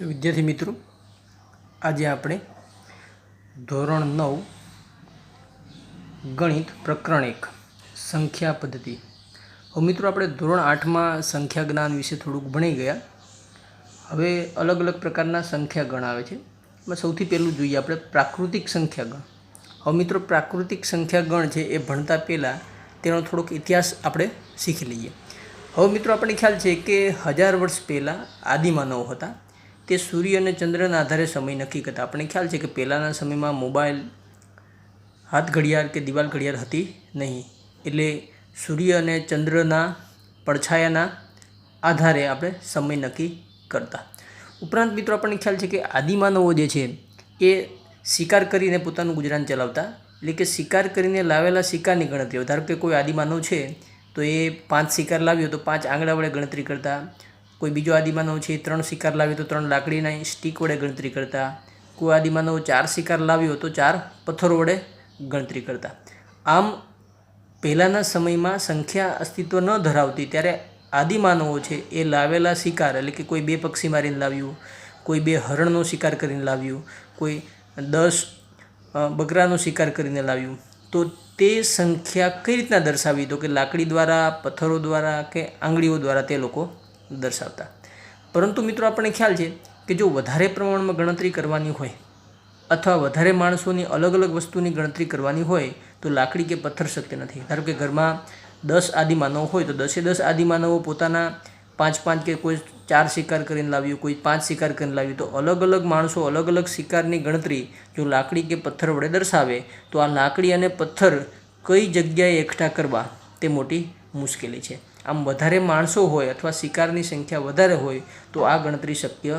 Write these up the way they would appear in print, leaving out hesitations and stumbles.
तो विद्यार्थी मित्रों, आज આપણે ધોરણ 9 ગણિત પ્રકરણ 1 સંખ્યા પદ્ધતિ। હવે મિત્રો આપણે ધોરણ 8 માં સંખ્યા જ્ઞાન વિશે થોડુંક ભણી ગયા। હવે અલગ અલગ પ્રકારના સંખ્યા ગણ આવે છે। એમાં સૌથી પહેલું જોઈએ આપણે પ્રાકૃતિક સંખ્યા ગણ। હવે મિત્રો પ્રાકૃતિક સંખ્યા ગણ છે એ ભણતા પહેલાં તેનો થોડોક ઇતિહાસ આપણે શીખી લઈએ। હવે મિત્રો આપણને ખ્યાલ છે કે 1000 વર્ષ પહેલાં આદિમાનવો હતા। તે સૂર્ય અને ચંદ્રના આધારે સમય નક્કી કરતા। આપણને ખ્યાલ છે કે પહેલાંના સમયમાં મોબાઈલ, હાથ ઘડિયાળ કે દિવાલ ઘડિયાળ હતી નહીં, એટલે સૂર્ય અને ચંદ્રના પડછાયાના આધારે આપણે સમય નક્કી કરતા। ઉપરાંત મિત્રો આપણને ખ્યાલ છે કે આદિમાનવો જે છે એ શિકાર કરીને પોતાનું ગુજરાન ચલાવતા। એટલે કે શિકાર કરીને લાવેલા શિકારની ગણતરી, ધારો કે કોઈ આદિમાનવ છે તો એ 5 શિકાર લાવ્યો તો 5 આંગળા વડે ગણતરી કરતા। કોઈ બીજો આદિમાનવ છે 3 શિકાર લાવ્યો તો 3 લાકડીના સ્ટીક વડે ગણતરી કરતા। કોઈ આદિમાનવ 4 શિકાર લાવ્યો તો 4 પથ્થરો વડે ગણતરી કરતા। આમ પહેલાંના સમયમાં સંખ્યા અસ્તિત્વ ન ધરાવતી ત્યારે આદિમાનવો છે એ લાવેલા શિકાર, એટલે કે કોઈ 2 પક્ષી મારીને લાવ્યું, કોઈ 2 હરણનો શિકાર કરીને લાવ્યું, કોઈ 10 બકરાનો શિકાર કરીને લાવ્યું, તો તે સંખ્યા કઈ રીતના દર્શાવી? તો કે લાકડી દ્વારા, પથ્થરો દ્વારા કે આંગળીઓ દ્વારા તે લોકો દર્શાવતા। પરંતુ મિત્રો આપણને ખ્યાલ છે કે જો વધારે પ્રમાણમાં ગણતરી કરવાની હોય અથવા વધારે માણસોની અલગ અલગ વસ્તુની ગણતરી કરવાની હોય તો લાકડી કે પથ્થર શક્ય નથી। ધારો કે ઘરમાં 10 આદિમાનવ હોય તો 10 આદિમાનવો પોતાના 5 કે કોઈ 4 શિકાર કરીને લાવ્યું, કોઈ 5 શિકાર કરીને લાવ્યું, તો અલગ અલગ માણસો અલગ અલગ શિકારની ગણતરી જો લાકડી કે પથ્થર વડે દર્શાવે તો આ લાકડી અને પથ્થર કઈ જગ્યાએ એકઠા કરવા તે મોટી મુશ્કેલી છે। આમ વધારે માણસો હોય અથવા શિકારની સંખ્યા વધારે હોય તો આ ગણતરી શક્ય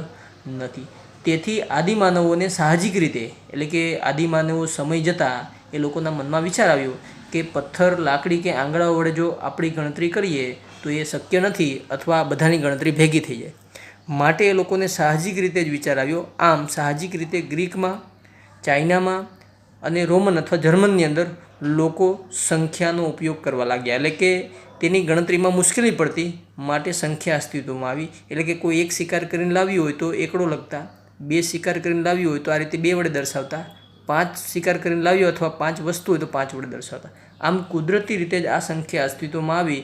નથી। તેથી આદિમાનવોને સાહજિક રીતે, એટલે કે આદિમાનવો સમય જતાં એ લોકોના મનમાં વિચાર આવ્યો કે પથ્થર, લાકડી કે આંગળાઓ વડે જો આપણી ગણતરી કરીએ તો એ શક્ય નથી અથવા બધાની ગણતરી ભેગી થઈ જાય, માટે એ લોકોને સાહજિક રીતે જ વિચાર આવ્યો। આમ સાહજિક રીતે ગ્રીકમાં, ચાઇનામાં અને રોમન અથવા જર્મનની અંદર લોકો સંખ્યાનો ઉપયોગ કરવા લાગ્યા। એટલે કે તેની ગણતરીમાં મુશ્કેલી પડતી, માટે સંખ્યા અસ્તિત્વમાં આવી। એટલે કે કોઈ 1 શિકાર કરીને લાવ્યું હોય તો એકડો લખતા, 2 શિકાર કરીને લાવ્યું હોય તો આ રીતે 2 વડે દર્શાવતા, 5 શિકાર કરીને લાવ્યો અથવા 5 વસ્તુ હોય તો 5 વડે દર્શાવતા। આમ કુદરતી રીતે જ આ સંખ્યા અસ્તિત્વમાં આવી,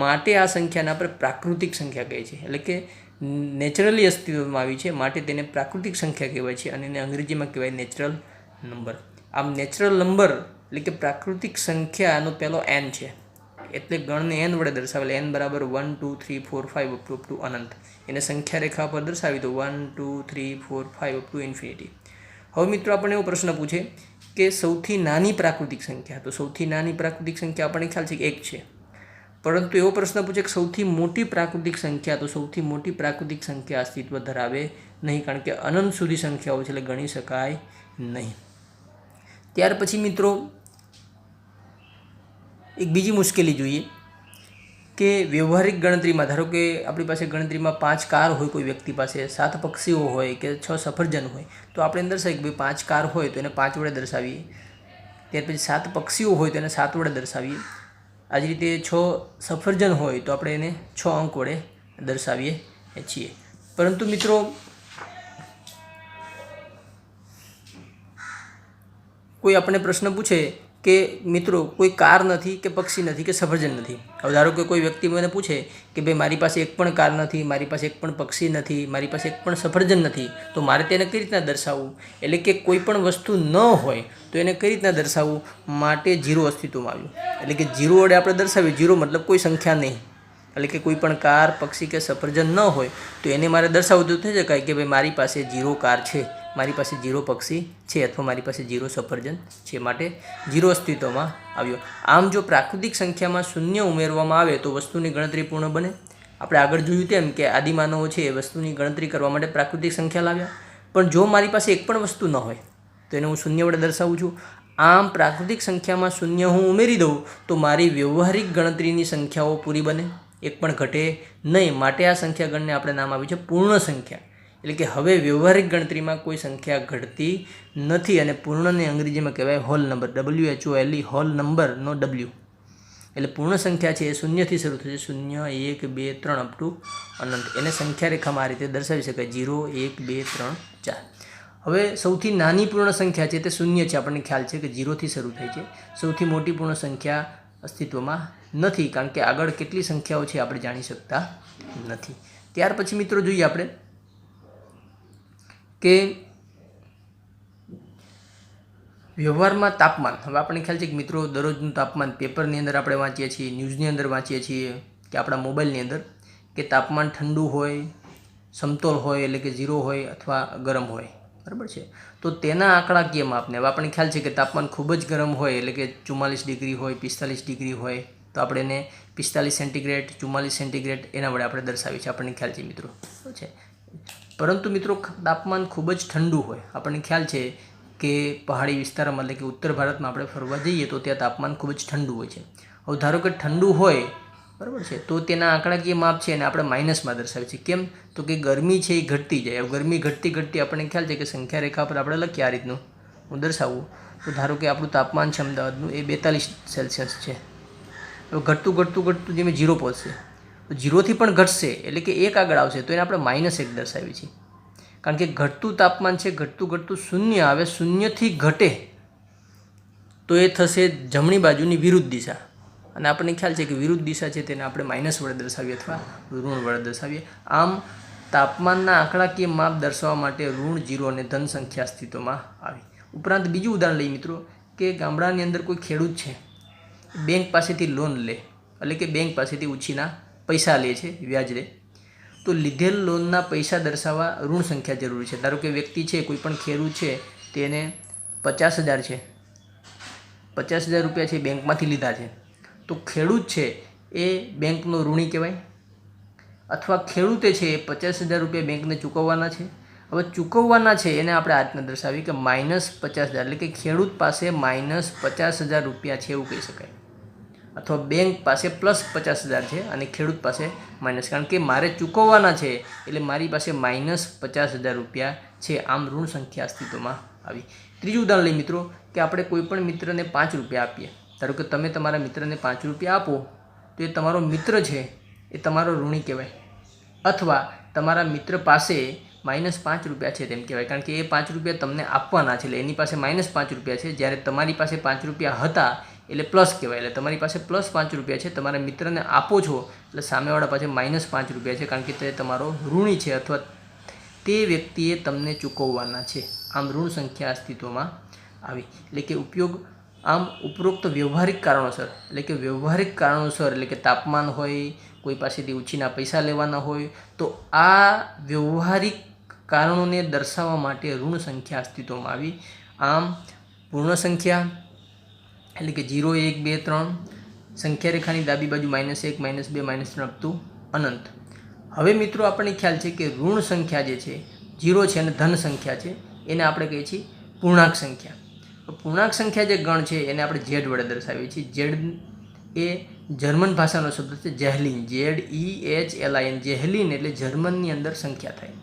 માટે આ સંખ્યાને આપણે પ્રાકૃતિક સંખ્યા કહે છે। એટલે કે નેચરલી અસ્તિત્વમાં આવી છે માટે તેને પ્રાકૃતિક સંખ્યા કહેવાય છે અને એને અંગ્રેજીમાં કહેવાય નેચરલ નંબર। આમ નેચરલ નંબર એટલે કે પ્રાકૃતિક સંખ્યાનો પહેલો n છે, એટલે ગણને n વડે દર્શાવેલ, n બરાબર 1 2 3 4 5 અપ ટુ અનંત। એને સંખ્યા રેખા પર દર્શાવી તો 1 2 3 4 5 અપ ટુ ઇન્ફિનિટી। હવે મિત્રો આપણને એવો પ્રશ્ન પૂછે કે સૌથી નાની પ્રાકૃતિક સંખ્યા, તો સૌથી નાની પ્રાકૃતિક સંખ્યા આપણને ખ્યાલ છે કે 1 છે। પરંતુ એવો પ્રશ્ન પૂછે કે સૌથી મોટી પ્રાકૃતિક સંખ્યા, તો સૌથી મોટી પ્રાકૃતિક સંખ્યા અસ્તિત્વ ધરાવે નહીં, કારણ કે અનંત સુધી સંખ્યાઓ છે એટલે ગણી શકાય નહીં। ત્યાર પછી મિત્રો એક બીજી મુશ્કેલી જોઈએ કે વ્યવહારિક ગણતરીમાં, ધારો કે આપણી પાસે ગણતરીમાં 5 કાર હોય કોઈ વ્યક્તિ પાસે, 7 પક્ષીઓ હોય કે 6 સફરજન હોય, તો આપણે દર્શાવીએ કે ભાઈ 5 કાર હોય તો એને 5 વડે દર્શાવીએ, ત્યાર પછી 7 પક્ષીઓ હોય તો એને 7 વડે દર્શાવીએ, આ જ રીતે 6 સફરજન હોય તો આપણે એને 6 અંક વડે દર્શાવીએ છીએ। પરંતુ મિત્રો કોઈ આપણને પ્રશ્ન પૂછે કે મિત્રો કોઈ કાર નથી કે પક્ષી નથી કે સફરજન નથી। હવે ધારો કે કોઈ વ્યક્તિ મને પૂછે કે ભાઈ મારી પાસે એક પણ કાર નથી, મારી પાસે એક પણ પક્ષી નથી, મારી પાસે એક પણ સફરજન નથી, તો મારે તેને કઈ રીતના દર્શાવવું? એટલે કે કોઈ પણ વસ્તુ ન હોય તો એને કઈ રીતના દર્શાવવું? માટે 0 અસ્તિત્વમાં આવ્યું। એટલે કે 0 વડે આપણે દર્શાવીએ, 0 મતલબ કોઈ સંખ્યા નહીં, એટલે કે કોઈ પણ કાર, પક્ષી કે સફરજન ન હોય તો એને મારે દર્શાવવું તો થઈ શકાય કે ભાઈ મારી પાસે 0 કાર છે, મારી પાસે 0 પક્ષી છે અથવા મારી પાસે 0 સફરજન છે, માટે 0 અસ્તિત્વમાં આવ્યો। આમ જો પ્રાકૃતિક સંખ્યામાં શૂન્ય ઉમેરવામાં આવે તો વસ્તુની ગણતરી પૂર્ણ બને। આપણે આગળ જોયું તેમ કે આદિમાનવો છે એ વસ્તુની ગણતરી કરવા માટે પ્રાકૃતિક સંખ્યા લાવ્યા, પણ જો મારી પાસે એક પણ વસ્તુ ન હોય તો એને હું શૂન્ય વડે દર્શાવું છું। આમ પ્રાકૃતિક સંખ્યામાં શૂન્ય હું ઉમેરી દઉં તો મારી વ્યવહારિક ગણતરીની સંખ્યાઓ પૂરી બને, એક પણ ઘટે નહીં, માટે આ સંખ્યા ગણને આપણે નામ આપ્યું છે પૂર્ણ સંખ્યા। એટલે કે હવે વ્યવહારિક ગણતરીમાં કોઈ સંખ્યા ઘટતી નથી અને પૂર્ણને અંગ્રેજીમાં કહેવાય હોલ નંબર, WHOLE, હોલ નંબરનો W। એટલે પૂર્ણ સંખ્યા છે એ શૂન્યથી શરૂ થશે, 0 1 2 3 અપ ટુ અનંત. એને સંખ્યા રેખામાં આ રીતે દર્શાવી શકાય, 0 1 2 3 4. હવે સૌથી નાની પૂર્ણ સંખ્યા છે તે શૂન્ય છે, આપણને ખ્યાલ છે કે 0થી શરૂ થાય છે. સૌથી મોટી પૂર્ણ સંખ્યા અસ્તિત્વમાં નથી, કારણ કે આગળ કેટલી સંખ્યાઓ છે આપણે જાણી શકતા નથી. ત્યાર પછી મિત્રો જોઈએ આપણે કે વ્યવહારમાં તાપમાન. હવે આપણને ખ્યાલ છે કે મિત્રો દરરોજનું તાપમાન પેપરની અંદર આપણે વાંચીએ છીએ, ન્યૂઝની અંદર વાંચીએ છીએ કે આપણા મોબાઈલની અંદર, કે તાપમાન ઠંડુ હોય, સમતોલ હોય એટલે કે 0 હોય અથવા ગરમ હોય, બરાબર છે. તો તેના આંકડાકીય માપને, હવે આપણને ખ્યાલ છે કે તાપમાન ખૂબ જ ગરમ હોય એટલે કે 44 ડિગ્રી હોય, 45 ડિગ્રી હોય, તો આપણે એને 45 સેન્ટીગ્રેડ, 44 સેન્ટીગ્રેડ એના વડે આપણે દર્શાવીએ છીએ, આપણને ખ્યાલ છે મિત્રો, બરાબર છે. પરંતુ મિત્રો તાપમાન ખૂબ જ ઠંડુ હોય, આપણને ખ્યાલ છે કે પહાડી વિસ્તારમાં એટલે કે ઉત્તર ભારતમાં આપણે ફરવા જઈએ તો ત્યાં તાપમાન ખૂબ જ ઠંડુ હોય છે. હવે ધારો કે ઠંડુ હોય, બરાબર છે, તો તેના આંકડાકીય માપ છે એને આપણે માઇનસમાં દર્શાવીએ છીએ. કેમ? તો કે ગરમી છે એ ઘટતી જાય. હવે ગરમી ઘટતી આપણને ખ્યાલ છે કે સંખ્યા રેખા પર આપણે લખીએ આ રીતનું હું દર્શાવું, તો ધારો કે આપણું તાપમાન છે અમદાવાદનું એ 42 સેલ્સિયસ છે. હવે ઘટતું જેમ 0 પહોંચશે, તો 0થી પણ ઘટશે એટલે કે 1 આગળ આવશે, તો એને આપણે -1 દર્શાવીએ છીએ. કારણ કે ઘટતું તાપમાન છે, ઘટતું શૂન્ય આવે, શૂન્યથી ઘટે તો એ થશે જમણી બાજુની વિરુદ્ધ દિશા, અને આપણને ખ્યાલ છે કે વિરુદ્ધ દિશા છે તેને આપણે માઇનસ વડે દર્શાવીએ અથવા ઋણ વડે દર્શાવીએ. આમ તાપમાનના આંકડાકીય માપ દર્શાવવા માટે ઋણ 0 અને ધન સંખ્યા અસ્તિત્વમાં આવી. ઉપરાંત બીજું ઉદાહરણ લઈએ મિત્રો કે ગામડાની અંદર કોઈ ખેડૂત છે, બેંક પાસેથી લોન લે, એટલે કે બેંક પાસેથી ઉછીના પૈસા લે છે, વ્યાજ લે, તો લીધેલ લોનના પૈસા દર્શાવવા ઋણ સંખ્યા જરૂરી છે. ધારો કે વ્યક્તિ છે, કોઈ પણ ખેડૂત છે, તેને 50,000 છે, 50,000 રૂપિયા છે બેંકમાંથી લીધા છે, તો ખેડૂત છે એ બેંકનો ઋણી કહેવાય, અથવા ખેડૂતે છે એ 50,000 રૂપિયા બેંકને ચૂકવવાના છે. હવે ચૂકવવાના છે એને આપણે આ રીતના દર્શાવીએ કે -50,000, એટલે કે ખેડૂત પાસે -50,000 રૂપિયા છે એવું કહી શકાય, અથવા બેંક પાસે +50,000 છે અને ખેડૂત પાસે માઇનસ, કારણ કે મારે ચૂકવવાના છે એટલે મારી પાસે -50,000 રૂપિયા છે. આમ ઋણ સંખ્યા અસ્તિત્વમાં આવી. ત્રીજું ઉદાહરણ લઈએ મિત્રો કે આપણે કોઈ પણ મિત્રને 5 રૂપિયા આપીએ. ધારો કે તમે તમારા મિત્રને 5 રૂપિયા આપો તો એ તમારો મિત્ર છે એ તમારો ઋણી કહેવાય, અથવા તમારા મિત્ર પાસે -5 રૂપિયા છે તેમ કહેવાય, કારણ કે એ 5 રૂપિયા તમને આપવાના છે એટલે એની પાસે -5 રૂપિયા છે, જ્યારે તમારી પાસે 5 રૂપિયા હતા એટલે પ્લસ કહેવાય. એટલે તમારી પાસે +5 રૂપિયા છે, તમારા મિત્રને આપો છો એટલે સામેવાળા પાસે -5 રૂપિયા છે, કારણ કે તે તમારો ઋણી છે અથવા તે વ્યક્તિએ તમને ચૂકવવાના છે. આમ ઋણ સંખ્યા અસ્તિત્વમાં આવી. એટલે કે ઉપયોગ આમ ઉપરોક્ત વ્યવહારિક કારણોસર, એટલે કે તાપમાન હોય, કોઈ પાસેથી ઉછીના પૈસા લેવાના હોય, તો આ વ્યવહારિક કારણોને દર્શાવવા માટે ઋણ સંખ્યા અસ્તિત્વમાં આવી. આમ પૂર્ણ સંખ્યા એટલે કે 0 1 2 3, સંખ્યા રેખાની ડાબી બાજુ -1 -2 -3 અપ ટુ અનંત. હવે મિત્રો આપણને ખ્યાલ છે કે ઋણ સંખ્યા જે છે 0 છે અને ધન સંખ્યા છે એને આપણે કહીએ છીએ પૂર્ણાંક સંખ્યા. પૂર્ણાંક સંખ્યા જે ગણ છે એને આપણે ઝેડ વડે દર્શાવીએ છીએ. ઝેડ એ જર્મન ભાષાનો શબ્દ છે, જેહલીન, ZEHLIN, જેહલીન એટલે જર્મનની અંદર સંખ્યા થાય,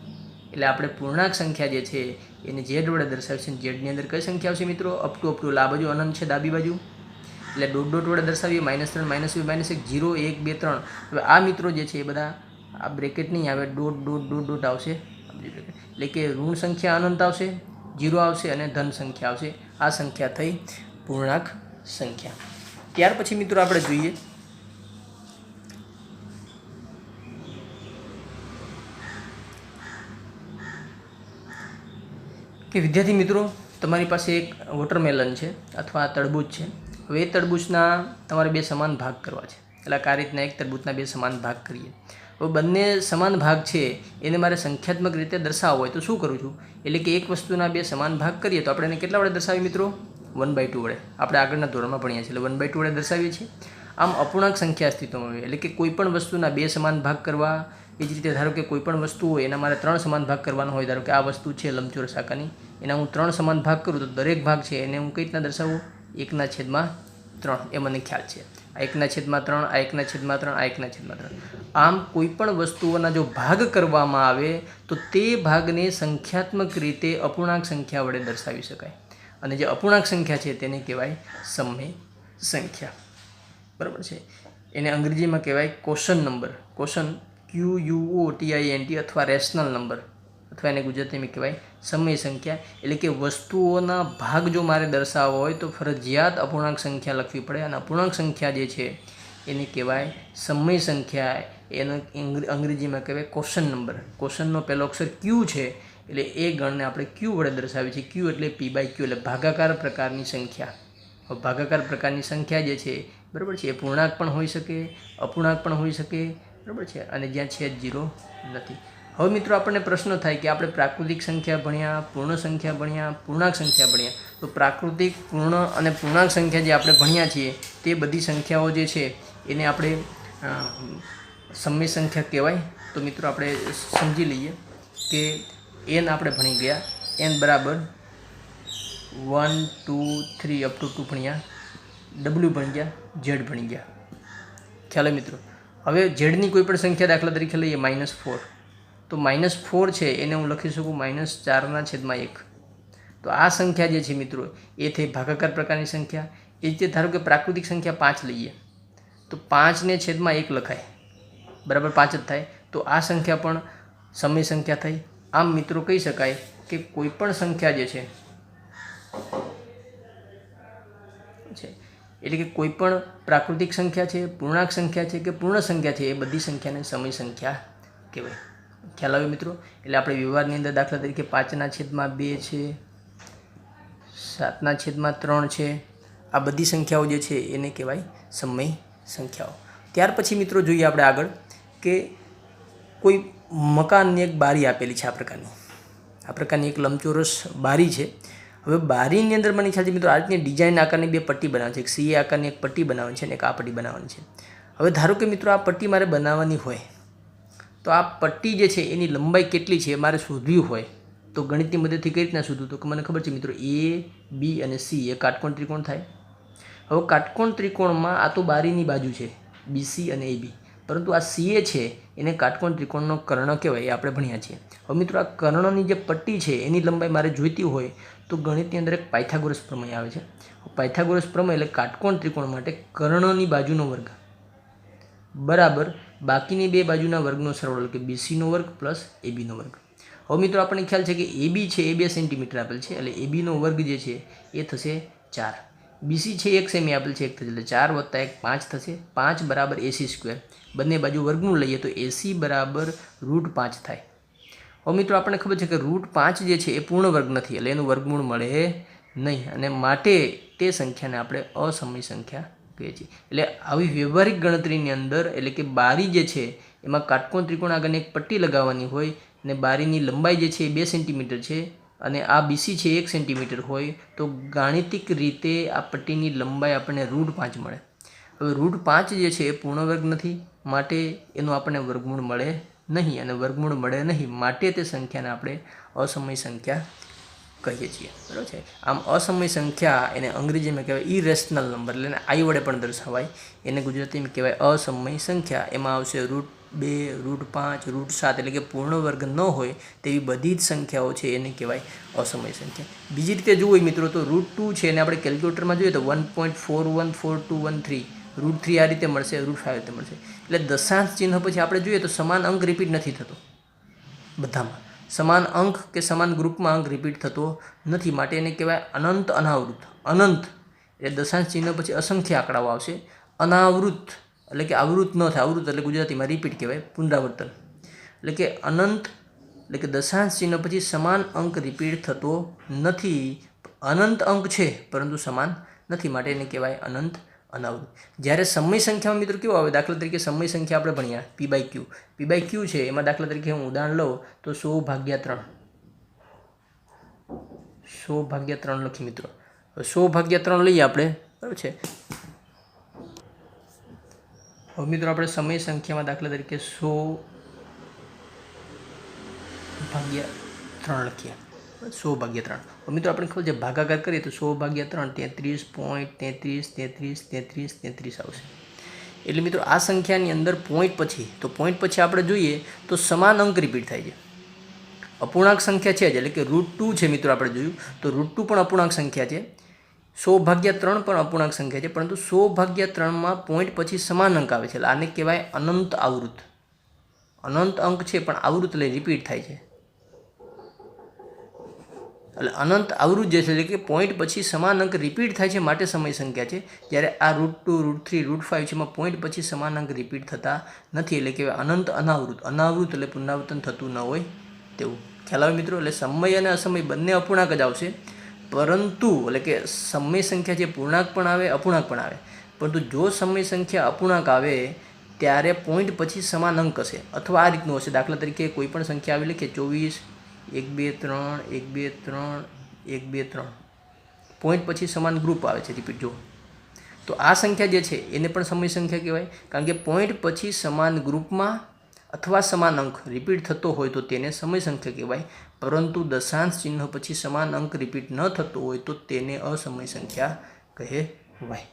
એટલે આપણે પૂર્ણાંક સંખ્યા જે છે એને ઝેડ વડે દર્શાવીએ છીએ. ઝેડની અંદર કઈ સંખ્યા આવશે મિત્રો? અપ ટુ આ બાજુ અનંત છે ડાબી બાજુ, એટલે ડોટ વડે દર્શાવીએ, -3 -2 -1 0 1 2 3. હવે આ મિત્રો જે છે એ બધા આ બ્રેકેટ નહીં આવે, ડોટ આવશે, એટલે કે ઋણ સંખ્યા અનંત આવશે, 0 આવશે અને ધન સંખ્યા આવશે. આ સંખ્યા થઈ પૂર્ણાંક સંખ્યા. ત્યાર પછી મિત્રો આપણે જોઈએ કે વિદ્યાર્થી મિત્રો તમારી પાસે એક વોટરમેલન છે અથવા તરબૂચ છે. હવે એ તરબૂચના તમારે 2 સમાન ભાગ કરવા છે, એટલે આ રીતના એક તરબૂચના 2 સમાન ભાગ કરીએ. હવે બંને સમાન ભાગ છે એને મારે સંખ્યાત્મક રીતે દર્શાવવો હોય તો શું કરું છું? એટલે કે એક વસ્તુના 2 સમાન ભાગ કરીએ તો આપણે એને કેટલા વડે દર્શાવીએ મિત્રો? 1/2 વડે. આપણે આગળના ધોરણમાં ભણ્યા છીએ એટલે 1/2 વડે દર્શાવીએ છીએ. આમ અપૂર્ણાંક સંખ્યા અસ્તિત્વમાં આવે, એટલે કે કોઈ પણ વસ્તુના 2 સમાન ભાગ કરવા. એ જ રીતે ધારો કે કોઈ પણ વસ્તુ હોય એના મારે 3 સમાન ભાગ કરવાનો હોય. ધારો કે આ વસ્તુ છે લંબચોરસ આકારની, એના હું 3 સમાન ભાગ કરું તો દરેક ભાગ છે એને હું કઈ રીતના દર્શાવું? 1/3 એ મને ખ્યાલ છે. આ 1/3, આ 1/3, આ 1/3. આમ કોઈ પણ વસ્તુઓના જો ભાગ કરવામાં આવે તો તે ભાગને સંખ્યાત્મક રીતે અપૂર્ણાંક સંખ્યા વડે દર્શાવી શકાય, અને જે અપૂર્ણાંક સંખ્યા છે તેને કહેવાય સમય સંખ્યા. બરાબર છે. એને અંગ્રેજીમાં કહેવાય ક્વેશ્ચન નંબર, ક્વેશ્ચન QUOTINT અથવા રેશનલ નંબર, અથવા એને ગુજરાતીમાં કહેવાય સમય સંખ્યા. એટલે કે વસ્તુઓના ભાગ જો મારે દર્શાવવો હોય તો ફરજિયાત અપૂર્ણાંક સંખ્યા લખવી પડે, અને અપૂર્ણાંક સંખ્યા જે છે એને કહેવાય સમય સંખ્યા. એને અંગ્રેજીમાં કહેવાય ક્વેશ્ચન નંબર. ક્વેશ્ચનનો પહેલો અક્ષર Q છે એટલે એ ગણને આપણે Q વડે દર્શાવીએ છીએ. Q એટલે P/Q એટલે ભાગાકાર પ્રકારની સંખ્યા. ભાગાકાર પ્રકારની સંખ્યા જે છે, બરાબર છે, એ પૂર્ણાંક પણ હોઈ શકે, અપૂર્ણાંક પણ હોઈ શકે, બરાબર છે, અને જ્યાં છેદ 0 નથી. હવે મિત્રો આપણને પ્રશ્ન થાય કે આપણે પ્રાકૃતિક સંખ્યા ભણ્યા, પૂર્ણ સંખ્યા ભણ્યા, પૂર્ણાંક સંખ્યા ભણ્યા, તો પ્રાકૃતિક, પૂર્ણ અને પૂર્ણાંક સંખ્યા જે આપણે ભણ્યા છીએ તે બધી સંખ્યાઓ જે છે એને આપણે સમય સંખ્યા કહેવાય. તો મિત્રો આપણે સમજી લઈએ કે n આપણે ભણી ગયા, n બરાબર 1 2 3 અપ ટુ 2 ભણ્યા, W ભણી ગયા, Z ભણી ગયા. ખ્યાલ હોય મિત્રો? હવે ઝેડની કોઈ પણ સંખ્યા દાખલા તરીકે લઈએ -4, તો -4 છે એને હું લખી શકું -4/1. તો આ સંખ્યા જે છે મિત્રો એ થઈ ભાગાકાર પ્રકારની સંખ્યા. એ રીતે ધારો કે પ્રાકૃતિક સંખ્યા 5 લઈએ તો 5 ને છેદમાં 1 લખાય, બરાબર 5 જ થાય. તો આ સંખ્યા પણ સમય સંખ્યા થઈ. આમ મિત્રો કહી શકાય કે કોઈ પણ સંખ્યા જે છે એટલે કે કોઈ પણ પ્રાકૃતિક સંખ્યા છે, પૂર્ણાંક સંખ્યા છે કે પૂર્ણ સંખ્યા છે, એ બધી સંખ્યાને સમય સંખ્યા કહેવાય. ખ્યાલ આવે મિત્રો? એટલે આપણે વ્યવહારની અંદર દાખલા તરીકે 5/2 છે, 7/3 છે, આ બધી સંખ્યાઓ જે છે એને કહેવાય સમય સંખ્યાઓ. ત્યાર પછી મિત્રો જોઈએ આપણે આગળ કે કોઈ મકાનની એક બારી આપેલી છે, આ પ્રકારની એક લંબચોરસ બારી છે. હવે બારીની અંદર મને ખ્યાલ છે મિત્રો આ રીતની ડિઝાઇન આકારની 2 પટ્ટી બનાવવાની છે. એક CA આકારની એક પટ્ટી બનાવવાની છે અને એક આ પટ્ટી બનાવવાની છે. હવે ધારો કે મિત્રો આ પટ્ટી મારે બનાવવાની હોય તો આ પટ્ટી જે છે એની લંબાઈ કેટલી છે મારે શોધવી હોય તો ગણિતની મદદથી કઈ રીતના શોધવું? તો કે મને ખબર છે મિત્રો A, B અને C એ કાટકોણ ત્રિકોણ થાય. હવે કાટકોણ ત્રિકોણમાં આ તો બારીની બાજુ છે BC અને AB, પરંતુ આ CA છે એને કાટકોણ ત્રિકોણનો કર્ણ કહેવાય, એ આપણે ભણ્યા છીએ. હવે મિત્રો આ કર્ણની જે પટ્ટી છે એની લંબાઈ મારે જોઈતી હોય તો ગણિતની અંદર એક પાયથાગોરસ પ્રમેય આવે છે. પાયથાગોરસ પ્રમેય એટલે કાટકોણ ત્રિકોણ માટે કર્ણની બાજુનો વર્ગ બરાબર બાકીની 2 બાજુના વર્ગનો સરવાળો, એટલે કે BCનો વર્ગ પ્લસ ABનો વર્ગ. હવે મિત્રો આપણને ખ્યાલ છે કે AB છે એ 2 સેન્ટીમીટર આપેલ છે એટલે ABનો વર્ગ જે છે એ થશે 4. BC છે 1 સેમી આપેલ છે 1 થશે એટલે 4 + 1 5 થશે. 5 બરાબર AC². બંને બાજુ વર્ગમૂળ લઈએ તો AC બરાબર √5 થાય. હવે મિત્રો આપણને ખબર છે કે √5 જે છે એ પૂર્ણ વર્ગ નથી એટલે એનું વર્ગમૂળ મળે નહીં, અને માટે તે સંખ્યાને આપણે અસમય સંખ્યા કહીએ છીએ. એટલે આવી વ્યવહારિક ગણતરીની અંદર એટલે કે બારી જે છે એમાં કાટકોણ ત્રિકોણ આગળ એક પટ્ટી લગાવવાની હોય અને બારીની લંબાઈ જે છે એ 2 સેન્ટીમીટર છે અને આ BC છે 1 સેન્ટીમીટર હોય તો ગાણિતિક રીતે આ પટ્ટીની લંબાઈ આપણને √5 મળે. હવે √5 જે છે એ પૂર્ણ વર્ગ નથી માટે એનું આપણને વર્ગમૂળ મળે નહીં, અને વર્ગમૂળ મળે નહીં માટે તે સંખ્યાને આપણે અસમય સંખ્યા કહીએ છીએ. બરાબર છે? આમ અસમય સંખ્યા એને અંગ્રેજીમાં કહેવાય ઇરેશનલ નંબર, એટલે I વડે પણ દર્શાવાય. એને ગુજરાતીમાં કહેવાય અસમય સંખ્યા. એમાં આવશે √2, √5, √7 એટલે કે પૂર્ણ વર્ગ ન હોય તેવી બધી જ સંખ્યાઓ છે એને કહેવાય અસમય સંખ્યા. બીજી રીતે જોઈએ મિત્રો તો √2 છે એને આપણે કેલ્ક્યુલેટરમાં જોઈએ તો 1.414213, √3 આ રીતે મળશે, √5 આ રીતે મળશે. એટલે દશાંશ ચિહ્ન પછી આપણે જોઈએ તો સમાન અંક રિપીટ નથી થતો. બધામાં સમાન અંક કે સમાન ગ્રુપમાં અંક રિપીટ થતો નથી માટે એને કહેવાય અનંત અનાવૃત. અનંત એટલે દશાંશ ચિહ્ન પછી અસંખ્ય આંકડાઓ આવશે. અનાવૃત એટલે કે આવૃત ન થાય, આવૃત એટલે ગુજરાતીમાં રિપીટ કહેવાય, પુનરાવર્તન. એટલે કે અનંત એટલે કે દશાંશ ચિહ્ન પછી સમાન અંક રિપીટ થતો નથી. અનંત અંક છે પરંતુ સમાન નથી માટે એને કહેવાય અનંત અનાવૃત. જ્યારે સમય સંખ્યામાં મિત્રો કેવું આવે? દાખલા તરીકે સમય સંખ્યા આપણે ભણ્યા P/Q. P/Q છે એમાં દાખલા તરીકે હું ઉદાહરણ લઉં તો 100/3. 100/3 લખી મિત્રો. 100/3 લઈએ આપણે, બરાબર છે. હવે મિત્રો આપણે સમય સંખ્યામાં દાખલા તરીકે 100/3 લખીએ. 100/3. મિત્રો આપણે ખબર છે ભાગાકાર કરીએ તો 100/3 33.33333333 આવશે. એટલે મિત્રો આ સંખ્યાની અંદર પોઈન્ટ પછી આપણે જોઈએ તો સમાન અંક રિપીટ થાય છે. અપૂર્ણાંક સંખ્યા છે જ એટલે કે √2 છે મિત્રો આપણે જોયું તો √2 પણ અપૂર્ણાંક સંખ્યા છે. 100/3 પણ અપૂર્ણાંક સંખ્યા છે, પરંતુ 100/3માં પોઈન્ટ પછી સમાન અંક આવે છે, એટલે આને કહેવાય અનંત આવૃત. અનંત અંક છે પણ આવૃત એટલે રિપીટ થાય છે, એટલે અનંત આવૃત જે છે એટલે કે પોઈન્ટ પછી સમાન અંક રિપીટ થાય છે માટે સમય સંખ્યા છે. જ્યારે આ √2, √3, √5 છે એમાં પોઈન્ટ પછી સમાન અંક રિપીટ થતા નથી, એટલે કહેવાય અનંત અનાવૃત. અનાવૃત એટલે પુનરાવર્તન થતું ન હોય તેવું. ખ્યાલ આવે મિત્રો? એટલે સમય અને અસમય બંને અપૂર્ણાંક જ આવશે, પરંતુ એટલે કે સમય સંખ્યા જે પૂર્ણાંક પણ આવે અપૂર્ણાંક પણ આવે, પરંતુ જો સમય સંખ્યા અપૂર્ણાંક આવે ત્યારે પોઈન્ટ પછી સમાન અંક હશે, અથવા આ રીતનું હશે. દાખલા તરીકે કોઈ પણ સંખ્યા આવેલી કે 24, 1 2 3, 1 2 3, 1 2 3, પોઈન્ટ પછી સમાન ગ્રુપ આવે છે રિપીટ. જો તો આ સંખ્યા જે છે એને પણ સમય સંખ્યા કહેવાય, કારણ કે પોઈન્ટ પછી સમાન ગ્રુપમાં અથવા સમાન અંક રિપીટ થતો હોય તો તેને સમય સંખ્યા કહેવાય, પરંતુ દશાંશ ચિહ્ન પછી સમાન અંક રિપીટ ન થતો હોય તો તેને અસમય સંખ્યા કહેવાય.